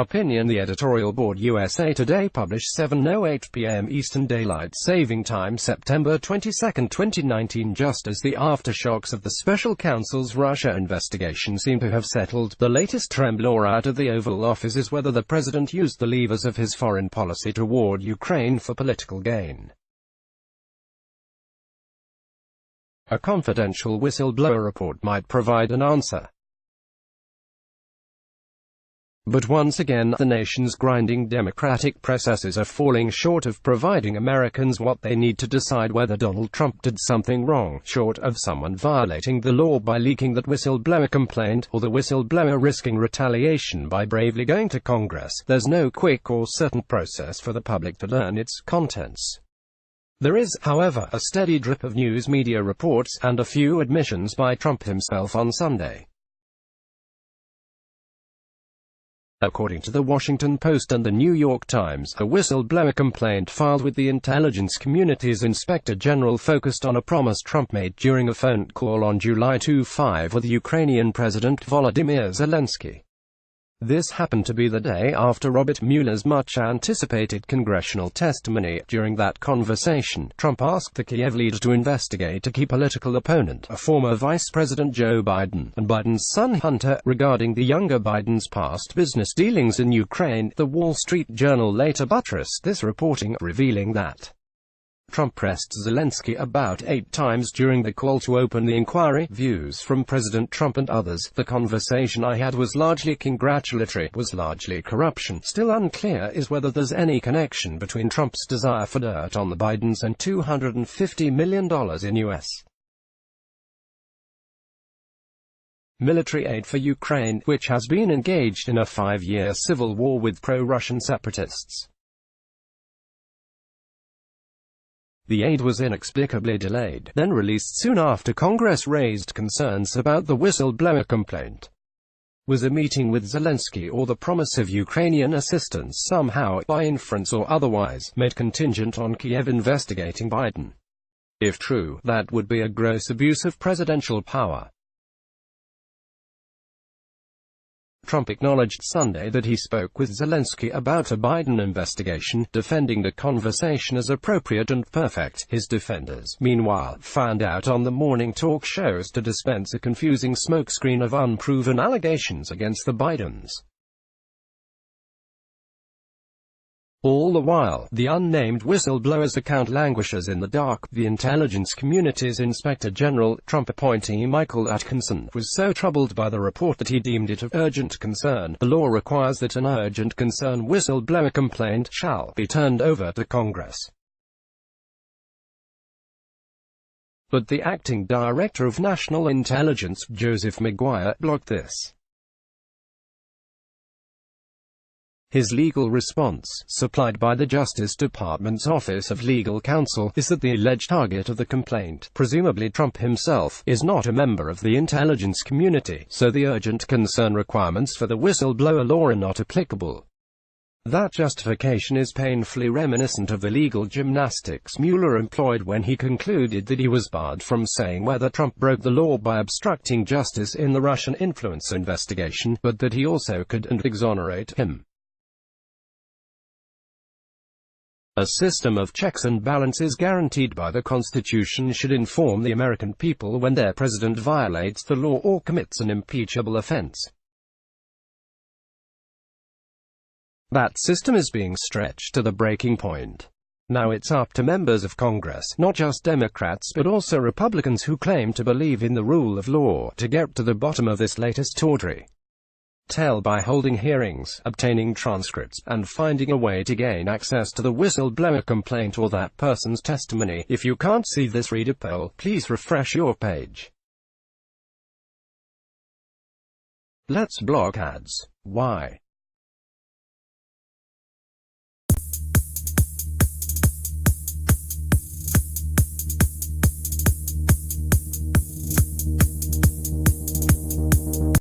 Opinion. The editorial board USA Today published 7:08 p.m. Eastern Daylight Saving Time, September 22, 2019. Just as the aftershocks of the special counsel's Russia investigation seem to have settled, the latest tremblor out of the Oval Office is whether the president used the levers of his foreign policy toward Ukraine for political gain. A confidential whistleblower report might provide an answer. But once again, the nation's grinding democratic processes are falling short of providing Americans what they need to decide whether Donald Trump did something wrong, short of someone violating the law by leaking that whistleblower complaint, or the whistleblower risking retaliation by bravely going to Congress. There's no quick or certain process for the public to learn its contents. There is, however, a steady drip of news media reports, and a few admissions by Trump himself on Sunday. According to the Washington Post and the New York Times, a whistleblower complaint filed with the intelligence community's Inspector General focused on a promise Trump made during a phone call on July 25 with Ukrainian President Volodymyr Zelensky. This happened to be the day after Robert Mueller's much-anticipated congressional testimony. During that conversation, Trump asked the Kiev leader to investigate a key political opponent, a former Vice President Joe Biden, and Biden's son Hunter, regarding the younger Biden's past business dealings in Ukraine. The Wall Street Journal later buttressed this reporting, revealing that Trump pressed Zelensky about 8 times during the call to open the inquiry. Views from President Trump and others. The conversation I had was largely congratulatory, was largely corruption. Still unclear is whether there's any connection between Trump's desire for dirt on the Bidens and $250 million in U.S. military aid for Ukraine, which has been engaged in a 5-year civil war with pro-Russian separatists. The aid was inexplicably delayed, then released soon after Congress raised concerns about the whistleblower complaint. Was a meeting with Zelensky or the promise of Ukrainian assistance somehow, by inference or otherwise, made contingent on Kiev investigating Biden? If true, that would be a gross abuse of presidential power. Trump acknowledged Sunday that he spoke with Zelensky about a Biden investigation, defending the conversation as appropriate and perfect. His defenders, meanwhile, found out on the morning talk shows to dispense a confusing smokescreen of unproven allegations against the Bidens. All the while, the unnamed whistleblower's account languishes in the dark. The intelligence community's Inspector General, Trump appointee Michael Atkinson, was so troubled by the report that he deemed it of urgent concern. The law requires that an urgent concern whistleblower complaint shall be turned over to Congress. But the acting Director of National Intelligence, Joseph McGuire, blocked this. His legal response, supplied by the Justice Department's Office of Legal Counsel, is that the alleged target of the complaint, presumably Trump himself, is not a member of the intelligence community, so the urgent concern requirements for the whistleblower law are not applicable. That justification is painfully reminiscent of the legal gymnastics Mueller employed when he concluded that he was barred from saying whether Trump broke the law by obstructing justice in the Russian influence investigation, but that he also could and exonerate him. A system of checks and balances guaranteed by the Constitution should inform the American people when their president violates the law or commits an impeachable offense. That system is being stretched to the breaking point. Now it's up to members of Congress, not just Democrats but also Republicans who claim to believe in the rule of law, to get to the bottom of this latest tawdry. Tell by holding hearings, obtaining transcripts, and finding a way to gain access to the whistleblower complaint or that person's testimony. If you can't see this, read a poll. Please refresh your page. Let's block ads. Why?